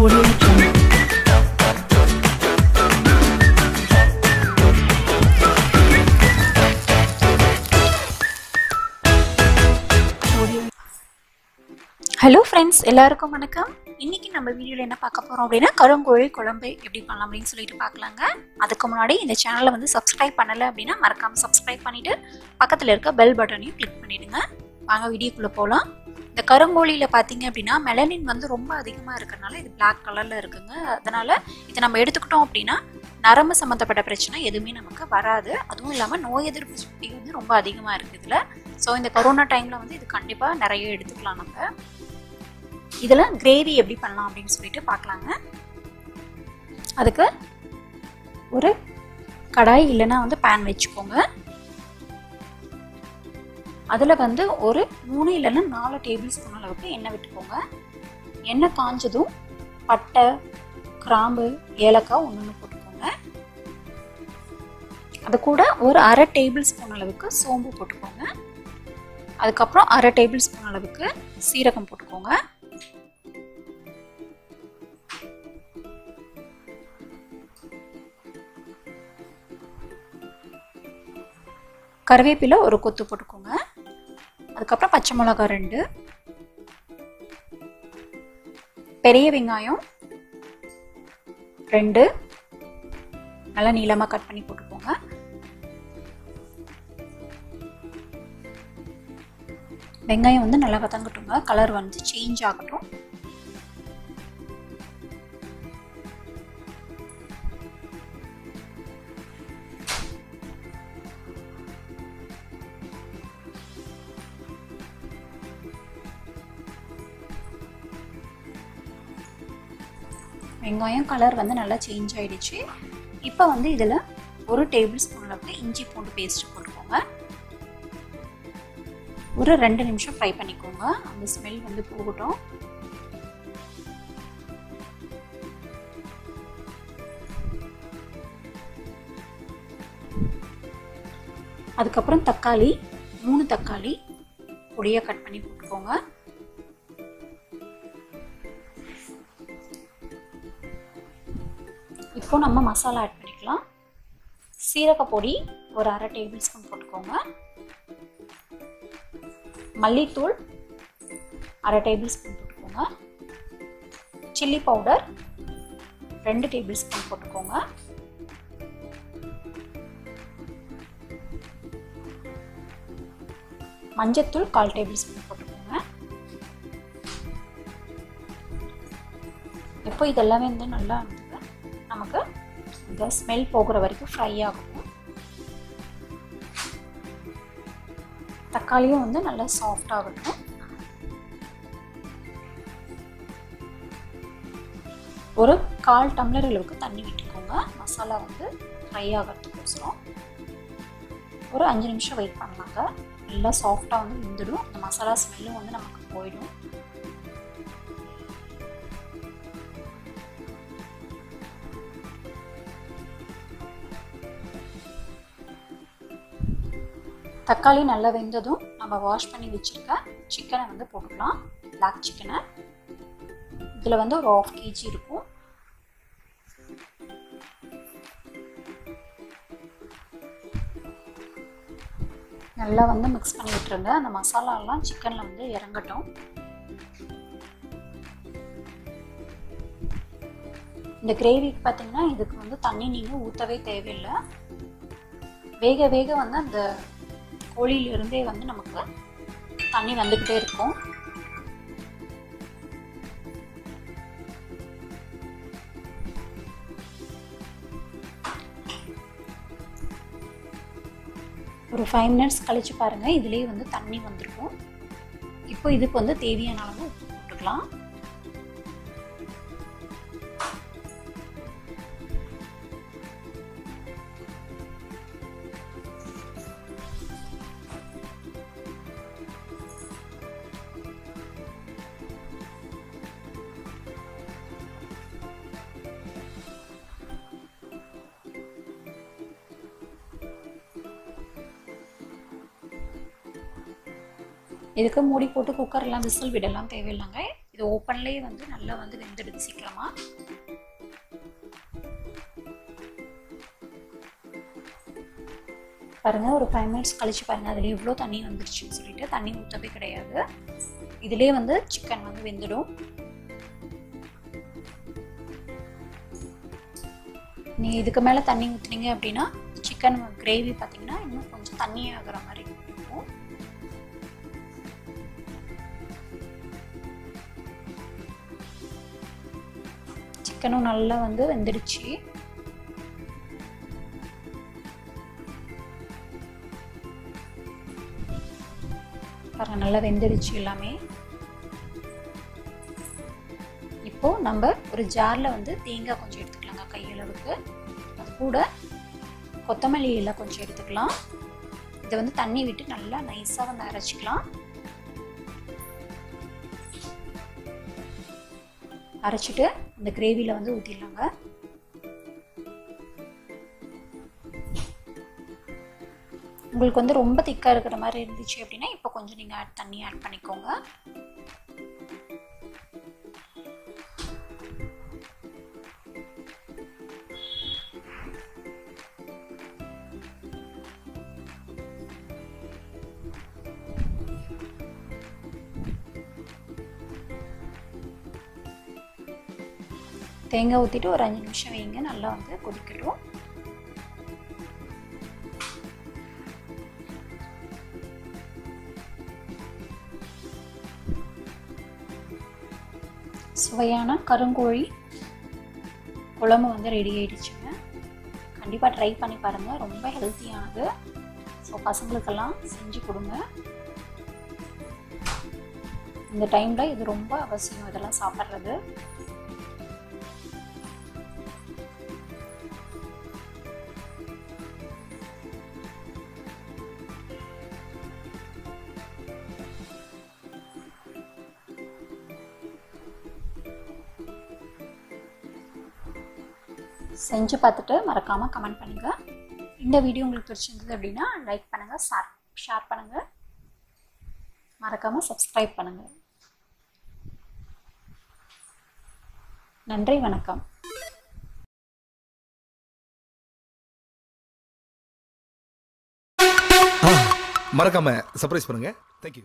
Hello friends, எல்லாருக்கும் வணக்கம். இன்னைக்கு நம்ம வீடியோல என்ன பார்க்க போறோம் அப்படினா கருங்கோழி குழம்பு எப்படி பண்ணலாம் அப்படினு சொல்லிட்டு பார்க்கலாங்க. அதுக்கு முன்னாடி இந்த சேனலை வந்து Subscribe பண்ணல அப்படினா மறக்காம Subscribe பண்ணிட்டு பக்கத்துல இருக்க பெல் பட்டனையும் கிளிக் பண்ணிடுங்க. வாங்க வீடியோக்குள்ள போலாம். இந்த கருங்கோழியில பாத்தீங்க அப்படினா மெலனின் வந்து ரொம்ப அதிகமா இருக்கறனால இது Black கலர்ல இருக்குங்க. அதனால இத நம்ம எடுத்துக்கிட்டோம் அப்படினா நரம்பு சம்பந்தப்பட்ட பிரச்சனை எதுவுமே நமக்கு வராது. அதுவும் இல்லாம நோய் எதிர்ப்பு சக்தி வந்து ரொம்ப அதிகமா இருக்கு இதுல. சோ இந்த கொரோனா டைம்ல வந்து இது கண்டிப்பா நிறைய எடுத்துக்கலாம் நம்ம. இதுல கிரேவி எப்படி பண்ணலாம் அப்படினு சொல்லிட்டு பார்க்கலாங்க. அதுக்கு ஒரு கடாய் இல்லனா வந்து pan வெச்சுக்கோங்க. அதுல வந்து ஒரு 3 இல்லனா 4 டேபிள்ஸ்பூன் அளவுக்கு எண்ணெய் விட்டுக்கோங்க. எண்ணெய் காஞ்சதும் பட்டை, கிராம்பு, ஏலக்காய் ஒண்ணு போட்டுக்கோங்க. அது கூட ஒரு 1/2 டேபிள்ஸ்பூன் அளவுக்கு சோம்பு போட்டுக்கோங்க. அதுக்கு அப்புறம் 1/2 டேபிள்ஸ்பூன் அளவுக்கு சீரகம் போட்டுக்கோங்க. கறிவேப்பிலை ஒரு கொத்து போட்டுக்கோங்க. அதுக்கு அப்புறம் பச்சை மிளகாய் 2, பெரிய வெங்காயம் 2 நல்லா நீளமா கட் பண்ணி போட்டுக்கோங்க. வெங்காயம் வந்து நல்லா வதங்கட்டுங்க. கலர் வந்து சேஞ்ச் ஆகட்டும். வெங்காயம் கலர் வந்து நல்லா சேஞ்ச் ஆயிடுச்சு. இப்போ வந்து இதுல ஒரு டேபிள்ஸ்பூன் அளவுக்கு இஞ்சி பூண்டு பேஸ்ட் போட்டுக்கோங்க. ஒரு 2 நிமிஷம் ஃப்ரை பண்ணிக்கோங்க. அந்த ஸ்மெல் வந்து போகட்டும். அதுக்கப்புறம் தக்காளி 3 தக்காளி பொடியா கட் பண்ணி போட்டுக்கோங்க. இப்போ நம்ம மசாலா ஆட் பண்ணிக்கலாம். சீரக பொடி ஒரு 1/2 டேபிள்ஸ்பூன் போட்டுக்கோங்க. மல்லித்தூள் 1/2 டேபிள்ஸ்பூன் போட்டுக்கோங்க. சில்லி பவுடர் 2 டேபிள்ஸ்பூன் போட்டுக்கோங்க. மஞ்சத்தூள் 1/4 டேபிள்ஸ்பூன் போட்டுக்கோங்க. இப்போ இதெல்லாம் வந்து நல்லா நமக்கு இந்த ஸ்மெல் போகிற வரைக்கும் ஃப்ரை ஆகும். தக்காளியும் வந்து நல்லா சாஃப்ட் ஆகட்டும். ஒரு 1/4 டம்ளர் அளவுக்கு தண்ணி விட்டுக்கோங்க. மசாலா வந்து ஃப்ரை ஆகிறதுக்கோசரம் ஒரு 5 நிமிஷம் வெயிட் பண்ணலாங்க. நல்லா சாஃப்டா வந்து வெந்துடும். இந்த மசாலா ஸ்மெல்லும் வந்து நமக்கு போயிடும். தக்காளி நல்லா வெந்ததும் நம்ம வாஷ் பண்ணி வச்சிருக்க சிக்கனை வந்து போட்டுக்கலாம். Black சிக்கனை இதுல வந்து ஒரு 1/2 kg இருக்கும். நல்லா வந்து மிக்ஸ் பண்ணி விட்டுருங்க. அந்த மசாலா எல்லாம் சிக்கன்ல வந்து இறங்கட்டும். இந்த கிரேவிக்கு பார்த்தீங்கன்னா இதுக்கு வந்து தண்ணி நீங்க ஊத்தவே தேவையில்லை. வேக வேக வந்து அந்த கோழியில இருந்தே வந்து நமக்கு தண்ணி வந்துகிட்டே இருக்கும். ஒரு 5 minutes கழிச்சு பாருங்க, இதுலயே வந்து தண்ணி வந்திருக்கும். இப்போ இதுக்கு வந்து தேவையான அளவு உப்பு போட்டுக்கலாம். இதுக்கு மூடி போட்டு குக்கர்லாம் விசில் விடலாம் தேவையில்லைங்க. இது ஓப்பன்லேயே வந்து நல்லா வந்து வெந்துடுது சீக்கிரமாக. பாருங்கள், ஒரு 5 மினிட்ஸ் கழிச்சு பாருங்கள், அதில் எவ்வளோ தண்ணி வந்துருச்சுன்னு சொல்லிட்டு. தண்ணி ஊற்றவே கிடையாது, இதிலே வந்து சிக்கன் வந்து வெந்துடும். நீங்கள் இதுக்கு மேலே தண்ணி ஊற்றுனீங்க அப்படின்னா சிக்கன் கிரேவி பார்த்தீங்கன்னா இன்னும் கொஞ்சம் தண்ணி ஆகிற மாதிரி இருக்கும். சிக்கனும் நல்லா வந்து வெந்துடுச்சு. பாருங்க, நல்லா வெந்துடுச்சு எல்லாமே. இப்போ நம்ம ஒரு ஜார்ல வந்து தேங்காய் கொஞ்சம் எடுத்துக்கலாங்க, கையளவுக்கு. அது கூட கொத்தமல்லி இலை கொஞ்சம் எடுத்துக்கலாம். இதை வந்து தண்ணி விட்டு நல்லா நைஸாக வந்து அரைச்சிக்கலாம். அரைச்சிட்டு அந்த கிரேவியில் வந்து ஊற்றிடலாங்க. உங்களுக்கு வந்து ரொம்ப திக்காக இருக்கிற மாதிரி இருந்துச்சு அப்படின்னா இப்போ கொஞ்சம் நீங்கள் தண்ணி ஆட் பண்ணிக்கோங்க. தேங்காய் ஊற்றிட்டு ஒரு 5 நிமிஷம் வைங்க, நல்லா வந்து கொதிக்கட்டும். சுவையான கருங்கோழி குழம்பு வந்து ரெடி ஆயிடுச்சுங்க. கண்டிப்பாக ட்ரை பண்ணி பாருங்கள், ரொம்ப ஹெல்த்தியானது. ஸோ பசங்களுக்கெல்லாம் செஞ்சு கொடுங்க. இந்த டைமில் இது ரொம்ப அவசியம், இதெல்லாம் சாப்பிட்றது. செஞ்சு பார்த்துட்டு மறக்காமல் கமெண்ட் பண்ணுங்கள். இந்த வீடியோ உங்களுக்கு பிடிச்சிருந்தது அப்படின்னா லைக் பண்ணுங்கள், ஷேர் பண்ணுங்கள், மறக்காமல் சப்ஸ்கிரைப் பண்ணுங்கள். நன்றி, வணக்கம். மறக்காம சர்ப்ரைஸ் பண்ணுங்க. தேங்க்யூ.